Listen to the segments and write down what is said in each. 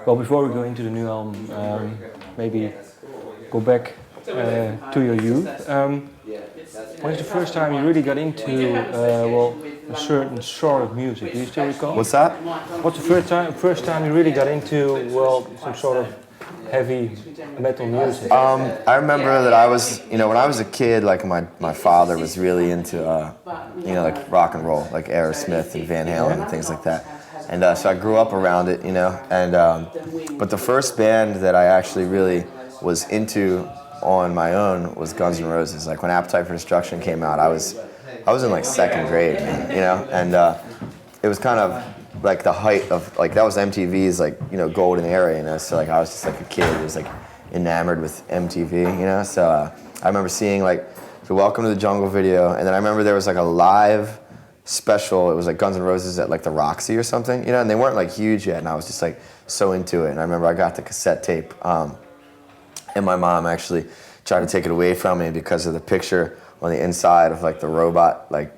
Well, before we go into the new album, maybe go back to your youth. When is the first time you really got into a certain sort of music? Do you still recall? What's that? What's the first time you really got into some sort of heavy metal music? I remember that I was, when I was a kid, like my father was really into, like rock and roll, like Aerosmith and Van Halen and things like that. And so I grew up around it, but the first band that I actually really was into on my own was Guns N' Roses. Like when Appetite for Destruction came out, I was in like second grade, and it was kind of like the height of, like, that was MTV's golden era, so like I was just like a kid who was like enamored with MTV, so I remember seeing like the Welcome to the Jungle video, and then I remember there was like a live special. It was like Guns N' Roses at like the Roxy or something, and they weren't like huge yet, and I was just like so into it. And I remember I got the cassette tape, and my mom actually tried to take it away from me because of the picture on the inside of like the robot like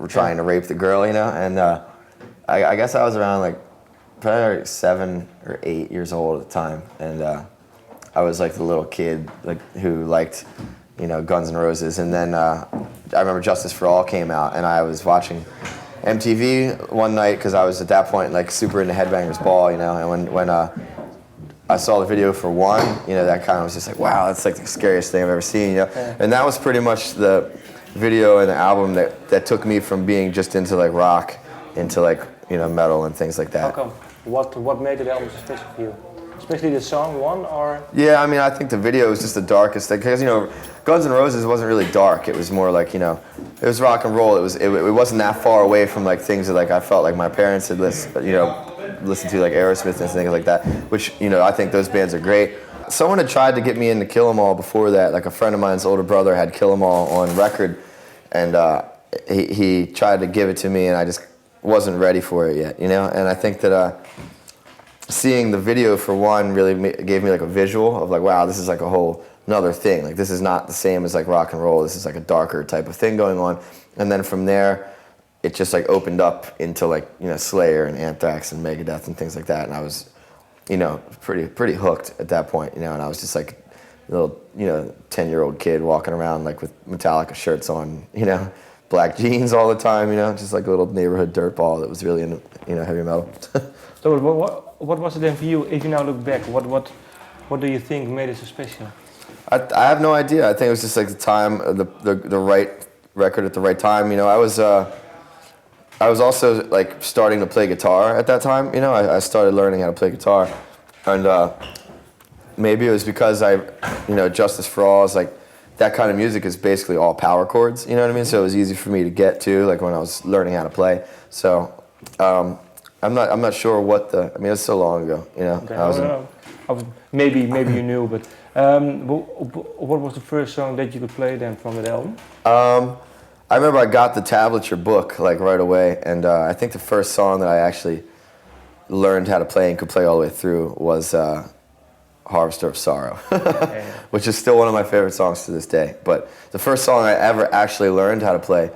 trying to rape the girl, and I guess I was around like probably like 7 or 8 years old at the time, and I was like the little kid like who liked Guns N' Roses. And then I remember Justice for All came out, and I was watching MTV one night because I was at that point like super into Headbangers Ball, and when I saw the video for One, that kind of was just like, wow, that's like the scariest thing I've ever seen, And that was pretty much the video and the album that took me from being just into like rock into like metal and things like that. How come? What made the album so special for you? Especially the song One, or? Yeah, I mean, I think the video was just the darkest thing, because Guns N' Roses wasn't really dark. It was more like it was rock and roll. It wasn't that far away from like things that like I felt like my parents had listened to, like Aerosmith and things like that. Which I think those bands are great. Someone had tried to get me into Kill 'Em All before that. Like a friend of mine's older brother had Kill 'Em All on record, and he tried to give it to me, and I just wasn't ready for it yet. And I think that. Seeing the video for One really gave me like a visual of like, wow, this is like a whole another thing. Like this is not the same as like rock and roll. This is like a darker type of thing going on. And then from there, it just like opened up into like Slayer and Anthrax and Megadeth and things like that. And I was, pretty hooked at that point. And I was just like a little 10-year-old kid walking around like with Metallica shirts on, black jeans all the time. Just like a little neighborhood dirtball that was really into heavy metal. So what was it then for you? If you now look back, what do you think made it so special? I have no idea. I think it was just like the time, the right record at the right time. I was also like starting to play guitar at that time. I started learning how to play guitar, and maybe it was because Justice for All is like that kind of music is basically all power chords. You know what I mean? So it was easy for me to get to, like when I was learning how to play. So. I'm not sure what it's so long ago, Okay. Maybe you knew, but what was the first song that you could play then from that album? I remember I got the tablature book like right away, and I think the first song that I actually learned how to play and could play all the way through was Harvester of Sorrow, which is still one of my favorite songs to this day. But the first song I ever actually learned how to play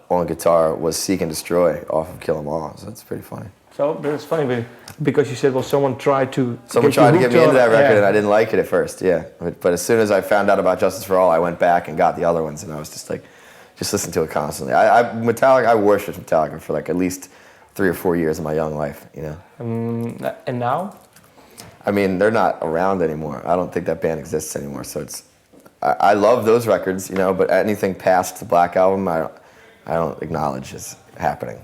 on guitar was Seek and Destroy off of Kill 'Em All, so that's pretty funny. So that's funny because you said, well, someone tried to get me into that record, and I didn't like it at first, But as soon as I found out about Justice for All, I went back and got the other ones, and I was just listening to it constantly. I worshipped Metallica for like at least 3 or 4 years of my young life, And now? I mean, they're not around anymore. I don't think that band exists anymore. So I love those records, but anything past the Black Album, I don't acknowledge as happening.